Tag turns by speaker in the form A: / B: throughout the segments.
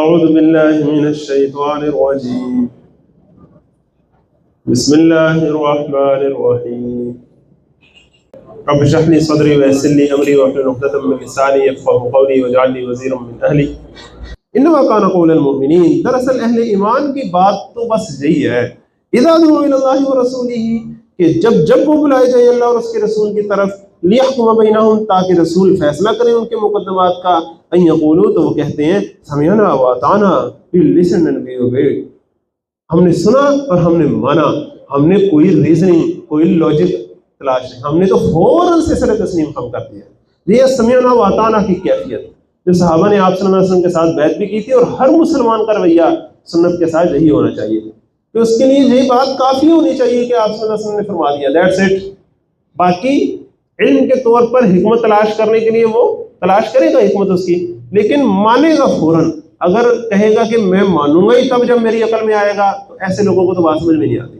A: أعوذ بالله من الشيطان الرجيم بسم الله الرحمن الرحيم رب اشرح لي صدري ويسر لي أمري واحلل عقدة من لساني يفقهوا قولي واجعل لي وزيرا من أهلي انما كان قول المؤمنین، دراصل اہل ایمان کی بات تو بس یہی ہے، اذا دعوا الى اللہ ورسولہ، کہ جب وہ بلائے جائیں اللہ اور اس کے رسول کی طرف، لیحکم بینہم، تاکہ رسول فیصلہ کریں ان کے مقدمات کا، ان یقولوا، تو وہ کہتے ہیں سمعنا واطعنا، we listen and we obey، ہم نے سنا اور ہم نے مانا، ہم نے کوئی ریزننگ، کوئی لاجک تلاش نہیں، ہم نے تو فوراً سے سر تسلیم ہم کر دیا۔ یہ سمعنا واطعنا کی کیفیت جو صحابہ نے آپ صلی اللہ علیہ وسلم کے ساتھ بیعت بھی کی تھی، اور ہر مسلمان کا رویہ سنت کے ساتھ یہی ہونا چاہیے کہ اس کے لیے یہی بات کافی ہونی چاہیے کہ آپ صلی اللہ علیہ وسلم نے فرما دیا، دیٹس اٹ۔ باقی علم کے طور پر حکمت تلاش کرنے کے لیے وہ تلاش کرے گا حکمت اس کی، لیکن مانے گا فوراً۔ اگر کہے گا کہ میں مانوں گا ہی تب جب میری عقل میں آئے گا، تو ایسے لوگوں کو تو بات سمجھ میں نہیں آتی۔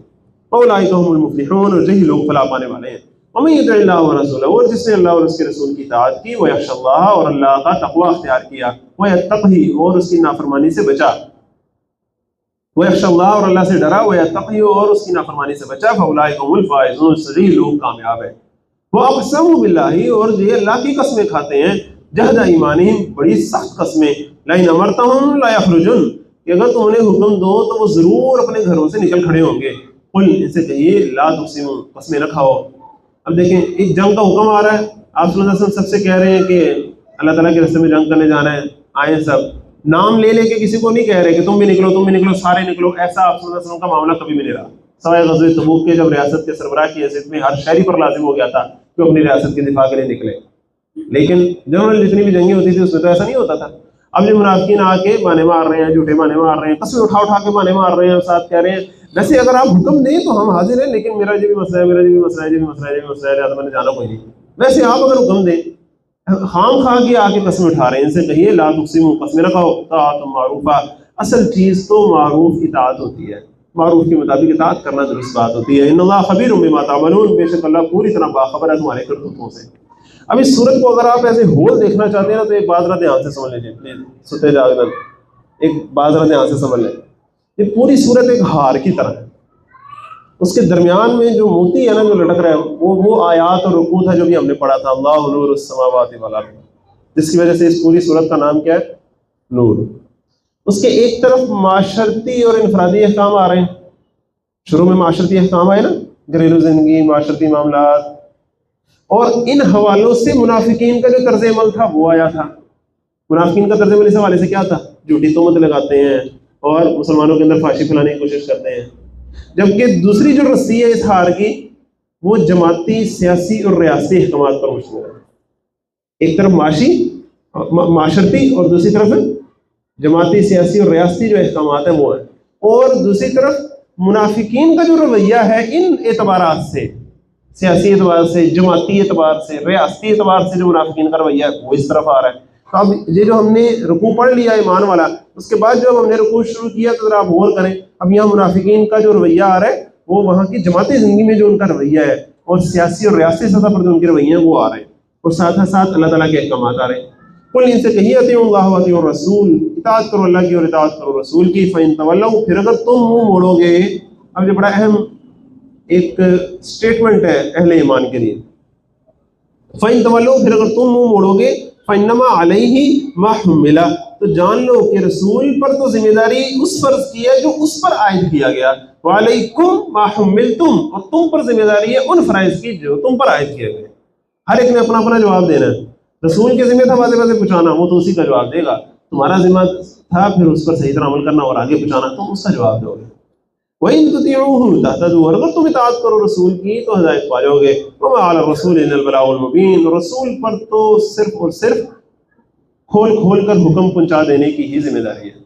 A: اولئک هم المفلحون، اور یہی لوگ فلاح پانے والے ہیں۔ ومن یطع اللہ ورسولہ، اور جس نے اللہ اور اس کے رسول کی اطاعت کی، ویخشی اللہ، اور اللہ کا تقوی اختیار کیا، ویتقی، اور اس کی نافرمانی سے بچا، ویخشی اللہ، اور اللہ سے ڈرا، ویتقی، اور اس کی نافرمانی سے بچا، فاولئک هم الفائزون، صحیح لوگ کامیاب ہیں۔ واقسموا باللہ، اور یہ اللہ کی قسمیں کھاتے ہیں، جہد ایمانہم، بڑی سخت قسمیں، لئن امرتہم لیخرجن، کہ اگر تم انہیں حکم دو تو وہ ضرور اپنے گھروں سے نکل کھڑے ہوں گے۔ قل، ان سے کہیے، لا تقسموا، قسمیں نہ کھاؤ۔ اب دیکھیں، ایک جنگ کا حکم آ رہا ہے، آپ صلی اللہ علیہ وسلم سب سے کہہ رہے ہیں کہ اللہ تعالیٰ کے راستے میں جنگ کرنے جانا ہے، آئیں سب، نام لے لے کے کسی کو نہیں کہہ رہے کہ تم بھی نکلو، سارے نکلو، ایسا آپ صلی اللہ علیہ وسلم کا معاملہ کبھی بھی نہیں رہا۔ سوائے غزوہ تبوک کے، جب ریاست کے سربراہ کی حیثیت میں ہر شہری پر لازم ہو گیا تھا کہ اپنی ریاست کے دفاع کے لیے نکلے، لیکن جنرل جتنی بھی جنگیں ہوتی تھی اس میں تو ایسا نہیں ہوتا تھا۔ اب جو منافقین آ کے بانے مار رہے ہیں، جھوٹے بانے مار رہے ہیں، قسمیں اٹھا کے بانے مار رہے ہیں، اور ساتھ کہہ رہے ہیں ویسے اگر آپ حکم دیں تو ہم حاضر ہیں، لیکن میرا جو بھی مسئلہ ہے، لہٰذا میں نے جانا کوئی نہیں۔ ویسے آپ اگر حکم دیں، خام خواہ کی آ کے قسم اٹھا رہے ہیں، ان سے کہیے لا تقسموا، قسمیں نہ کھاؤ، طاعۃ معروفہ، اصل چیز تو معروف اطاعت ہوتی ہے، معروف کے مطابق اطاعت کرنا درست بات ہوتی ہے۔ ان اللہ خبیر بما تعملون، بے شک اللہ پوری طرح باخبر ہے تمہارے کرتوتوں سے۔ اب اس صورت کو اگر آپ ایسے ہول دیکھنا چاہتے ہیں تو ایک بات ذرا دھیان سے سمجھ لیجیے پلیز، ستے جاگن، ایک بات ذرا دھیان سے سمجھ لیں۔ یہ پوری صورت ایک ہار کی طرح ہے، اس کے درمیان میں جو موتی ہے نا، جو لٹک رہا ہے، وہ آیات اور رکوع تھا جو بھی ہم نے پڑھا تھا، اللہ نور السماوات والارض، جس کی وجہ سے اس پوری صورت کا نام کیا ہے؟ نور۔ اس کے ایک طرف معاشرتی اور انفرادی احکام آ رہے ہیں، شروع میں معاشرتی احکام آئے نا، گھریلو زندگی، معاشرتی معاملات، اور ان حوالوں سے منافقین کا جو طرز عمل تھا وہ آیا تھا۔ منافقین کا طرز عمل اس حوالے سے کیا تھا؟ جھوٹی تہمت لگاتے ہیں اور مسلمانوں کے اندر فحاشی پھیلانے کی کوشش کرتے ہیں۔ جبکہ دوسری جو رسی ہے اس ہار کی، وہ جماعتی، سیاسی اور ریاستی احکامات پر مشتمل ہے۔ ایک طرف معاشرتی اور دوسری طرف جماعتی، سیاسی اور ریاستی جو احکامات ہیں وہ ہیں، اور دوسری طرف منافقین کا جو رویہ ہے ان اعتبارات سے، سیاسی اعتبار سے، جماعتی اعتبار سے، ریاستی اعتبار سے جو منافقین کا رویہ ہے وہ اس طرف آ رہا ہے۔ تو اب یہ جو ہم نے رکوع پڑھ لیا ایمان والا، اس کے بعد جب ہم نے رکوع شروع کیا تو ذرا آپ غور کریں، اب یہاں منافقین کا جو رویہ آ رہا ہے وہ وہاں کی جماعتی زندگی میں جو ان کا رویہ ہے، اور سیاسی اور ریاستی سطح پر جو ان کے رویے ہیں وہ آ رہے ہیں، اور ساتھ ساتھ اللہ تعالیٰ کے احکامات آ رہے ہیں۔ قل، ان سے کہیے، اطیعوا اللہ واطیعوا الرسول، اطاعت کرو اللہ کی اور اطاعت کرو رسول کی، فإن تولوا، پھر اگر تم منہ موڑو گے، اب یہ بڑا اہم ایک سٹیٹمنٹ ہے اہل ایمان کے لیے، فإن تولوا، پھر اگر تم منہ موڑو گے، فإنما علیہ ما حمل، تو جان لو کہ رسول پر تو ذمہ داری اس فرض کی ہے جو اس پر عائد کیا گیا، وعلیکم ما حملتم، اور تم پر ذمہ داری ہے ان فرائض کی جو تم پر عائد کیے گئے۔ ہر ایک نے اپنا اپنا جواب دینا ہے۔ رسول کے ذمہ تھا واضح واضح پہنچانا، وہ تو اسی کا جواب دے گا۔ تمہارا ذمہ تھا پھر اس پر صحیح طرح عمل کرنا اور آگے پہنچانا، تم اس کا جواب دو گے۔ وَإِن تُطِيعُوهُ تَهْتَدُوا، اور اگر تم اطاعت کرو رسول کی تو ہدایت پا جاؤ گے۔ وَمَا عَلَى الرَّسُولِ إِلَّا الْبَلَاغُ الْمُبِينُ، رسول پر تو صرف اور صرف کھول کھول کر حکم پہنچا دینے کی ہی ذمہ داری ہے۔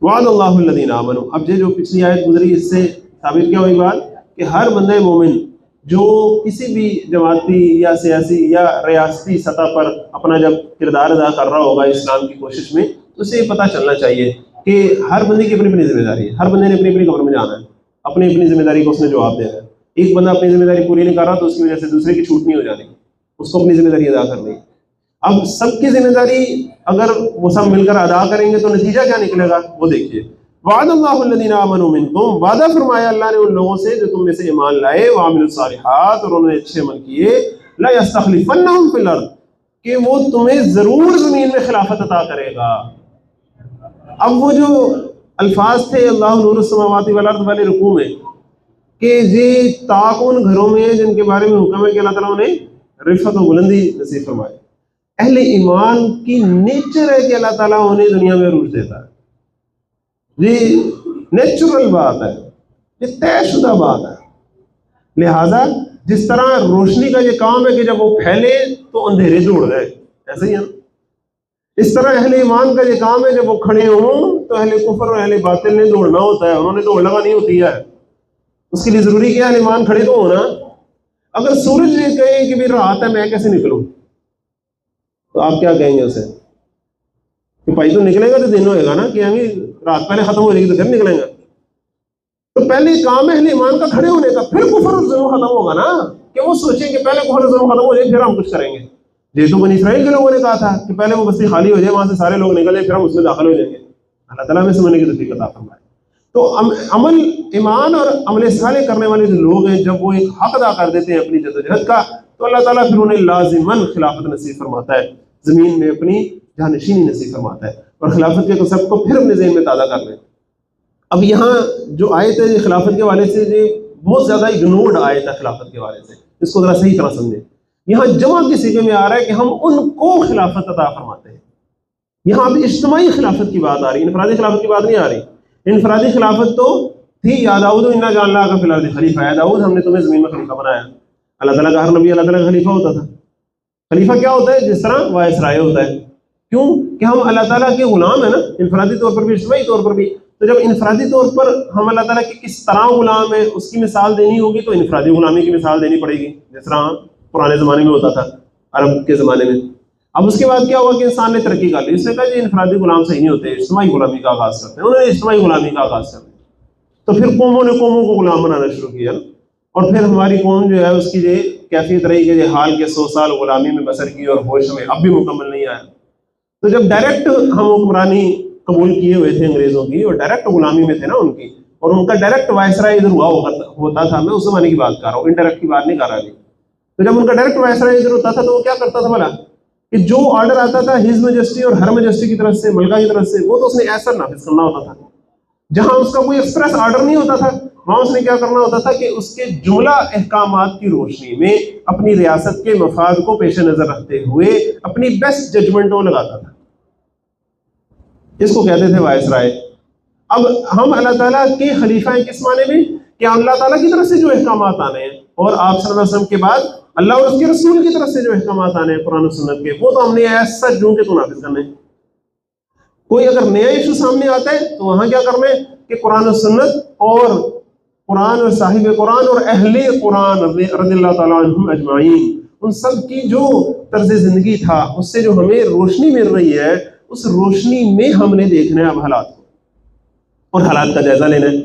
A: وَعَدَ اللَّهُ الَّذِينَ آمَنُوا، اب یہ جو پچھلی آیت گزری اس سے ثابت کیا ہوئی بات کہ ہر بندہ مومن جو کسی بھی جماعتی یا سیاسی یا ریاستی سطح پر اپنا جب کردار ادا کر رہا ہوگا اسلام کی کوشش میں، تو اسے یہ پتہ چلنا چاہیے کہ ہر بندے کی اپنی اپنی ذمہ داری ہے، ہر بندے نے اپنی اپنی قبر میں جانا ہے، اپنی اپنی ذمہ داری کو اس نے جواب دینا ہے۔ ایک بندہ اپنی ذمہ داری پوری نہیں کر رہا تو اس کی وجہ سے دوسرے کی چھوٹ نہیں ہو جانی، اس کو اپنی ذمہ داری ادا کرنی ہے۔ اب سب کی ذمہ داری اگر وہ سب مل کر ادا کریں گے تو نتیجہ کیا نکلے گا وہ دیکھیے. وعد اللہ الذین آمنوا منکم، وعدہ فرمایا اللہ نے ان لوگوں سے جو تم میں سے ایمان لائے، وعملوا الصالحات، اور انہوں نے اچھے عمل کیے، لا یستخلفنہم فی الارض، کہ وہ تمہیں ضرور زمین میں خلافت عطا کرے گا. اب وہ جو الفاظ تھے اللہ نور السماوات والارض والے رکوع میں، کہ یہ طاق ان گھروں میں جن کے بارے میں حکم ہے کہ اللہ تعالیٰ انہیں رفعت و بلندی نصیب فرمائے. اہل ایمان کی نیچر ہے کہ اللہ تعالیٰ انہیں دنیا میں عروج دیتا ہے. یہ نیچرل بات ہے، یہ طے شدہ بات ہے. لہذا جس طرح روشنی کا یہ کام ہے کہ جب وہ پھیلے تو اندھیرے دوڑ گئے، ایسے ہی ہے. اس طرح اہل ایمان کا یہ کام ہے جب وہ کھڑے ہوں تو اہل کفر اور اہل باطل نے دوڑنا ہوتا ہے، انہوں نے دوڑ لگانی ہوتی ہے. اس کے لیے ضروری کیا ہے؟ اہل ایمان کھڑے تو ہونا. اگر سورج یہ کہے کہ بھی رات ہے میں کیسے نکلوں، تو آپ کیا کہیں گے اسے کہ بھائی تو نکلے گا تو دن ہوئے گا نا، کہ رات پہلے ختم ہو جائے گی تو پھر نکلیں گا. تو پہلے کام ہے اہل ایمان کا کھڑے ہونے کا، پھر کفر اور ظلم ختم ہوگا نا، کہ وہ سوچیں کہ پہلے کفر اور ظلم ختم ہو جائے پھر ہم کچھ کریں گے. یہ تو بنی اسرائیل کے لوگوں نے کہا تھا کہ پہلے وہ بستی خالی ہو جائے، وہاں سے سارے لوگ نکل جائیں پھر ہم اس میں داخل ہو جائیں گے. اللہ تعالیٰ میں سمجھنے کی توفیق عطا فرمائے. تو عمل ایمان اور عمل صالح کرنے والے جو لوگ ہیں جب وہ ایک حق ادا کر دیتے ہیں اپنی جدوجہد کا، تو اللہ تعالیٰ پھر انہیں لازماً خلافت نصیب فرماتا ہے، زمین میں اپنی جانشینی نصیب فرماتا ہے، اور خلافت کے کنسیپٹ کو پھر اپنے ذہن میں تازہ کر لیں. اب یہاں جو آیت ہے خلافت کے حوالے سے یہ بہت زیادہ اگنورڈ آیت ہے خلافت کے حوالے سے، اس کو ذرا صحیح طرح سمجھیں. یہاں جمع کے صیغے میں آ رہا ہے کہ ہم ان کو خلافت عطا فرماتے ہیں. یہاں اب اجتماعی خلافت کی بات آ رہی ہے، انفرادی خلافت کی بات نہیں آ رہی. انفرادی خلافت تو تھی، یا داؤد انا جعلناک فی الارض خلیفہ، یا داؤد ہم نے تمہیں زمین میں خلیفہ بنایا. اللہ تعالیٰ کا ہر نبی اللہ تعالیٰ کا خلیفہ ہوتا تھا. خلیفہ کیا ہوتا ہے؟ جس طرح وائسرائے ہوتا ہے. کیوں کہ ہم اللہ تعالیٰ کے غلام ہیں نا، انفرادی طور پر بھی اجتماعی طور پر بھی. تو جب انفرادی طور پر ہم اللہ تعالیٰ کے کس طرح غلام ہیں اس کی مثال دینی ہوگی تو انفرادی غلامی کی مثال دینی پڑے گی، جس طرح پرانے زمانے میں ہوتا تھا، عرب کے زمانے میں. اب اس کے بعد کیا ہوا کہ انسان نے ترقی کر لی، اس نے کہا کہ انفرادی غلام صحیح نہیں ہوتے، اجتماعی غلامی کا آغاز کرتے ہیں. انہوں نے اجتماعی غلامی کا آغاز کر دیا، تو پھر قوموں نے قوموں کو غلام بنانا شروع کیا، اور پھر ہماری قوم جو ہے اس کی یہ کیفیت رہی کہ یہ حال کے 100 سال غلامی میں بسر کی اور ہوش میں اب بھی مکمل نہیں آیا. تو جب ڈائریکٹ ہم حکمرانی قبول کیے ہوئے تھے انگریزوں کی، اور ڈائریکٹ غلامی میں تھے نا ان کی، اور ان کا ڈائریکٹ وائسرائے ادھر ہوتا تھا. میں اس زمانے کی بات کر رہا ہوں، انڈائریکٹ کی بات نہیں کر رہا ابھی. تو جب ان کا ڈائریکٹ وائسرائے ادھر ہوتا تھا تو وہ کیا کرتا تھا بھلا، کہ جو آرڈر آتا تھا ہز میجسٹی اور ہر میجسٹی کی طرف سے، ملکہ کی طرف سے، وہ تو اس نے ایسا نافذ کرنا ہوتا تھا. جہاں اس کا کوئی ایکسپریس آرڈر نہیں ہوتا تھا وہاں اس نے کیا کرنا ہوتا تھا کہ اس کے جملہ احکامات کی روشنی میں اپنی ریاست کے مفاد کو پیش نظر رکھتے ہوئے اپنی بیسٹ ججمنٹ وہ لگاتا تھا. اس کو کہتے تھے وائسرائے. اب ہم اللہ تعالیٰ کے خلیفہ ہیں کس معنی میں؟ کہ اللہ تعالیٰ کی طرف سے جو احکامات آنے ہیں، اور آپ صلی اللہ علیہ وسلم کے بعد اللہ اور اس کے رسول کی طرف سے جو احکامات آنے ہیں قرآن و سنت کے، وہ تو ہم نے ایسا جو کہ تو نافذ کرنے. کوئی اگر نیا ایشو سامنے آتا ہے تو وہاں کیا کرنا ہے کہ قرآن و سنت اور قرآن اور صاحب قرآن اور اہل قرآن رضی اللہ تعالیٰ عنہم اجمعین، ان سب کی جو طرز زندگی تھا اس سے جو ہمیں روشنی مل رہی ہے، اس روشنی میں ہم نے دیکھنا ہے اب حالات کو، اور حالات کا جائزہ لینا ہے،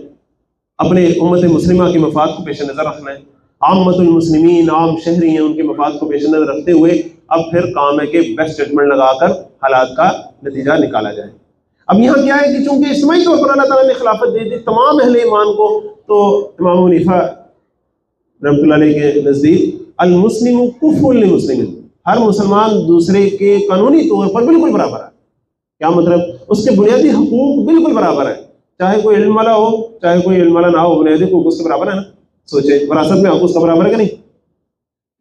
A: اپنے امت مسلمہ کے مفاد کو پیش نظر رکھنا ہے. عامت المسلمین، عام شہری ہیں، ان کے مفاد کو پیش نظر رکھتے ہوئے اب پھر کام ہے کہ بیسٹ ججمنٹ لگا کر حالات کا نتیجہ نکالا جائے. اب یہاں کیا ہے کہ چونکہ اجتماعی طور پر اللہ تعالیٰ نے خلافت دے دی تمام اہل ایمان کو، تو امام حنیفہ رحمۃ اللہ علیہ کے نزدیک المسلم کفو للمسلم، ہر مسلمان دوسرے کے قانونی طور پر بالکل برابر ہے. کیا مطلب؟ اس کے بنیادی حقوق بالکل برابر ہیں، چاہے کوئی علم والا ہو چاہے کوئی علم والا نہ ہو، بنیادی حقوق اس کے برابر ہے نا. سوچے وراثت میں حق اس کا برابر ہے کہ نہیں؟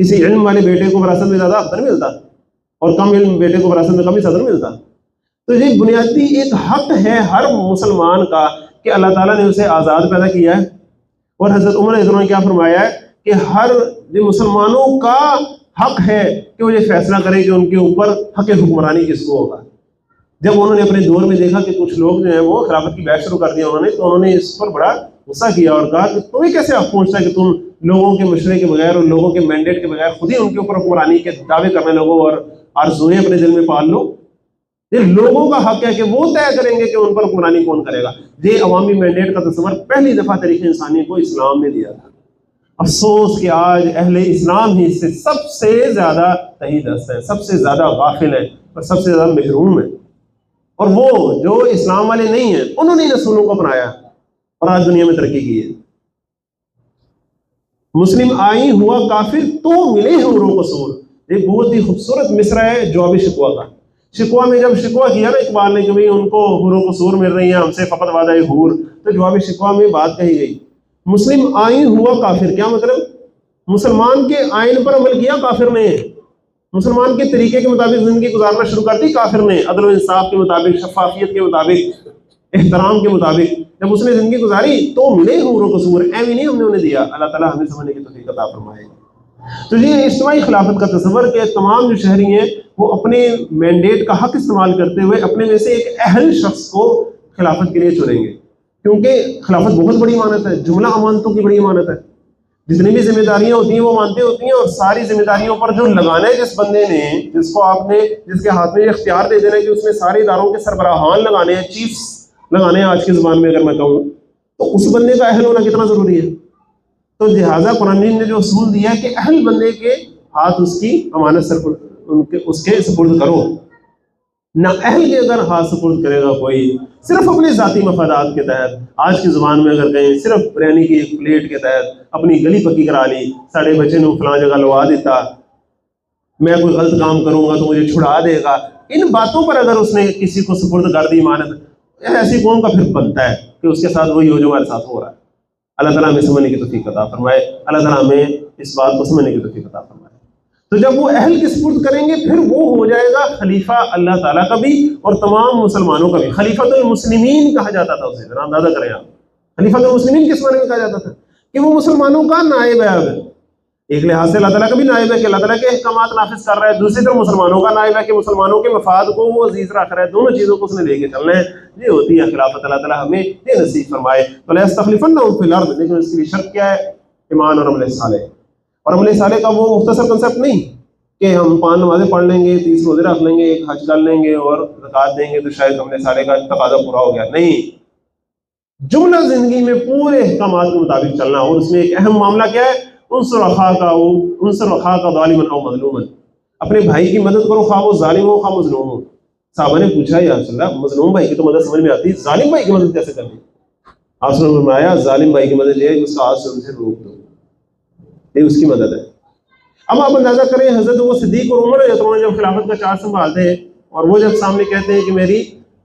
A: کسی علم والے بیٹے کو وراثت میں زیادہ حق نہیں ملتا، اور کم علم بیٹے کو وراثت میں کم حصہ نہیں ملتا. تو یہ بنیادی ایک حق ہے ہر مسلمان کا کہ اللہ تعالیٰ نے اسے آزاد پیدا کیا ہے. اور حضرت عمر رضی اللہ عنہ نے کیا فرمایا ہے کہ ہر مسلمانوں کا حق ہے کہ وہ یہ فیصلہ کرے کہ ان کے اوپر حق حکمرانی کس کو ہوگا. جب انہوں نے اپنے دور میں دیکھا کہ کچھ لوگ جو ہیں وہ خلافت کی بیعت شروع کر دیا تو انہوں نے اس پر بڑا غصہ کیا اور کہا کہ تمہیں کیسے حق پہنچتا ہے کہ تم لوگوں کے مشورے کے بغیر اور لوگوں کے مینڈیٹ کے بغیر خود ہی ان کے اوپر حکمرانی کے دعوے کرنے لگو اور آرزوئیں اپنے دل میں پال لو. یہ لوگوں کا حق ہے کہ وہ طے کریں گے کہ ان پر حکمرانی کون کرے گا. یہ عوامی مینڈیٹ کا تصور پہلی دفعہ تاریخ انسانی کو اسلام نے دیا تھا. افسوس کہ آج اہل اسلام ہی سے سب سے زیادہ تہی دست ہے، سب سے زیادہ غافل ہے اور سب سے زیادہ محروم ہے، اور وہ جو اسلام والے نہیں ہیں انہوں نے رسولوں کو اپنایا اور آج دنیا میں ترقی کی ہے۔ مسلم آئی ہوا کافر تو ملے حور و قصور، ایک بہت ہی خوبصورت مصرع ہے جواب شکوہ کا۔ شکوہ میں جب شکوہ کیا نا اقبال نے کہ بھئی ان کو حور و قصور مل رہی ہیں، ہم سے فقط وعدہ حور، تو جواب شکوہ میں بات کہی گئی مسلم آئی ہوا کافر، کیا مطلب؟ مسلمان کے آئین پر عمل کیا کافر نے، مسلمان کے طریقے کے مطابق زندگی گزارنا شروع کر دی کافر نے، عدل و انصاف کے مطابق، شفافیت کے مطابق، احترام کے مطابق جب اس نے زندگی گزاری تو ملے حور و قصور، ایویں نہیں ہم نے انہیں دیا۔ اللہ تعالیٰ ہمیں سمجھنے کی توفیق عطا فرمائے۔ تو یہ اجتماعی خلافت کا تصور کہ تمام جو شہری ہیں وہ اپنے مینڈیٹ کا حق استعمال کرتے ہوئے اپنے میں سے ایک اہل شخص کو خلافت کے لیے چنیں گے، کیونکہ خلافت بہت بڑی امانت ہے، جملہ امانتوں کی بڑی امانت ہے، جتنی بھی ذمہ داریاں ہوتی ہیں وہ مانتے ہوتی ہیں، اور ساری ذمہ داریوں پر جو لگانا ہے جس بندے نے، جس کو آپ نے، جس کے ہاتھ میں یہ اختیار دے دینا ہے کہ اس نے سارے اداروں کے سربراہان لگانے ہیں، چیفز لگانے ہیں آج کی زبان میں اگر میں کہوں، تو اس بندے کا اہل ہونا کتنا ضروری ہے۔ تو لہٰذا قرآن نے جو اصول دیا ہے کہ اہل بندے کے ہاتھ اس کی امانت اس کے سپرد کرو، نہ اہل کے اگر ہاتھ سپرد کرے گا کوئی صرف اپنے ذاتی مفادات کے تحت، آج کی زبان میں اگر کہیں صرف بریانی کی ایک پلیٹ کے تحت اپنی گلی پکی کرا لی، ساڑے بچے نے فلاں جگہ لوا دیتا، میں کوئی غلط کام کروں گا تو مجھے چھڑا دے گا، ان باتوں پر اگر اس نے کسی کو سپرد کر دی امانت، ایسی قوم کا پھر بنتا ہے کہ اس کے ساتھ وہی ہو جو ہمارے ساتھ ہو رہا ہے۔ اللہ تعالیٰ ہمیں سمجھنے کی توفیق عطا فرمائے، اللہ تعالیٰ ہمیں اس بات کو سمجھنے کی توفیق عطا فرمائے۔ تو جب وہ اہل کے سپرد کریں گے پھر وہ ہو جائے گا خلیفہ اللہ تعالیٰ کا بھی اور تمام مسلمانوں کا بھی۔ خلیفۃ المسلمین کہا جاتا تھا اسے، ذرا اندازہ کریں آپ، خلیفۃ المسلمین کس معنی میں کہا جاتا تھا؟ کہ وہ مسلمانوں کا نائب ہے۔ ایک لحاظ سے اللہ تعالیٰ کا بھی نائب ہے کہ اللہ تعالیٰ کے احکامات نافذ کر رہا ہے، دوسری طرف مسلمانوں کا نائب ہے کہ مسلمانوں کے مفاد کو وہ عزیز رکھ رہا ہے، دونوں چیزوں کو اس نے لے کے چلنا ہے۔ یہ ہوتی ہے خلافت، اللہ تعالیٰ ہمیں یہ نصیب فرمائے۔ وَلَيَسْتَخْلِفَنَّهُمْ فِي الْأَرْضِ، لیکن اس کی بھی شرط کیا ہے؟ ایمان اور عمل صالح۔ اور عمل صالح کا وہ مختصر کنسپٹ نہیں کہ ہم 5 نمازیں پڑھ لیں گے، 30 روزے رکھ لیں گے، ایک حج کر لیں گے اور زکوٰۃ دیں گے تو شاید عمل صالح کا تقاضا پورا ہو گیا، نہیں، جملہ زندگی میں پورے احکامات کے مطابق چلنا۔ اور اس میں ایک اہم معاملہ کیا ہے؟ انصر اخاک ظالما او مظلوما، اپنے بھائی کی مدد کرو خواہ وہ ظالم ہو خواہ مظلوم ہو۔ صحابہ نے پوچھا یا رسول اللہ مظلوم بھائی کی تو مدد سمجھ میں آتی، ظالم بھائی کی مدد کیسے کرنی؟ آپ نے فرمایا ظالم بھائی کی مدد یہ ہے کہ اس کا ہاتھ سے روک دو، یہ اس کی مدد ہے۔ اب آپ اندازہ کریں حضرت وہ صدیق اور عمر جب خلافت کا چارج سنبھالتے ہیں اور وہ جب سامنے کہتے ہیں کہ میری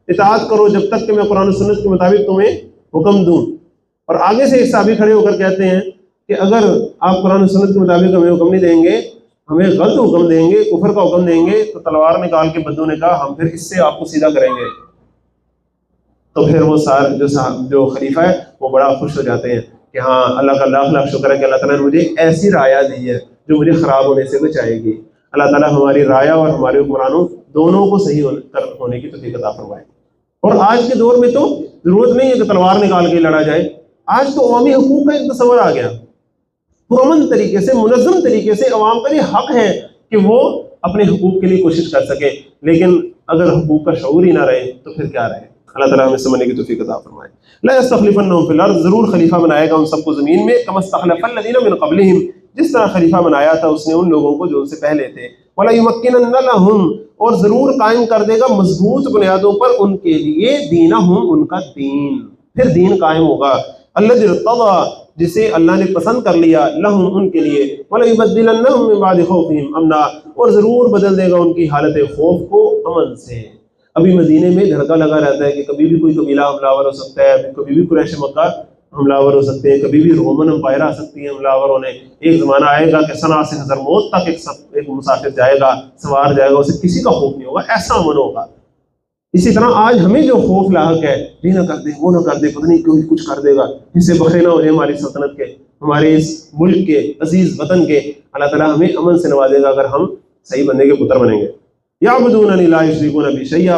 A: اطاعت کرو جب تک کہ میں قرآن و سنت کے مطابق تمہیں حکم دوں، اور آگے سے ایک صحابی کھڑے ہو کر کہتے ہیں کہ اگر آپ قرآن و سنت کے مطابق ہمیں حکم نہیں دیں گے، ہمیں غلط حکم دیں گے، کفر کا حکم دیں گے، تو تلوار نکال کے بدو نے کہا ہم پھر اس سے آپ کو سیدھا کریں گے۔ تو پھر وہ جو خلیفہ ہے وہ بڑا خوش ہو جاتے ہیں کہ ہاں اللہ کا لاکھ لاکھ شکر ہے کہ اللہ تعالیٰ نے مجھے ایسی رایا دی ہے جو مجھے خراب ہونے سے بچائے گی۔ اللہ تعالیٰ ہماری رایا اور ہمارے حکمرانوں دونوں کو صحیح ہونے کی توفیق عطا فرمائے۔ اور آج کے دور میں تو ضرورت نہیں ہے کہ تلوار نکال کے لڑا جائے، آج تو عوامی حقوق کا ایک تصور آ گیا، پرامن طریقے سے، منظم طریقے سے عوام کا یہ حق ہے کہ وہ اپنے حقوق کے لیے کوشش کر سکے، لیکن اگر حقوق کا شعور ہی نہ رہے تو پھر کیا رہے؟ اللہ تعالیٰ ہمیں سمجھنے کی توفیق عطا فرمائے۔ لا يستخلفنهم في الارض، ضرور خلیفہ بنائے گا ان سب کو زمین میں، كما استخلف الذين من قبلهم، جس طرح خلیفہ بنایا تھا اس نے ان لوگوں کو جو ان سے پہلے تھے۔ ولا يمكنن لهم، اور ضرور قائم کر دے گا مضبوط بنیادوں پر ان کے لیے، دینہم، ان کا دین، پھر دین قائم ہوگا، الذي ارتضى، جسے اللہ نے پسند کر لیا، لہم، ان کے لیے، وَلَيُبَدِّلَنَّهُم مِّن بَعْدِ خَوْفِهِمْ أَمْنًا، اور ضرور بدل دے گا ان کی حالت خوف کو امن سے۔ ابھی مدینے میں دھڑکا لگا رہتا ہے کہ کبھی بھی کوئی قبیلہ حملہ ہو سکتا ہے، کبھی بھی قریش مکہ حملہ ہو سکتے ہیں، کبھی بھی رومن امپائر آ سکتی ہے حملہ ہونے۔ ایک زمانہ آئے گا کہ صنعا سے حضرموت تک ایک مسافر جائے گا، سوار جائے گا، اسے کسی کا خوف نہیں ہوگا، ایسا امن ہوگا۔ اسی طرح آج ہمیں جو خوف لاحق ہے، یہ نہ کر دے، وہ نہ کر دے، پتہ نہیں کوئی کچھ کر دے گا، اس سے بخیر نہ ہو جائے ہماری سلطنت کے، ہمارے اس ملک کے، عزیز وطن کے۔ اللہ تعالیٰ ہمیں امن سے نوازے گا اگر ہم صحیح بندے کے پتر بنیں گے۔ یعبدوننی لا یشرکون بی شیئا،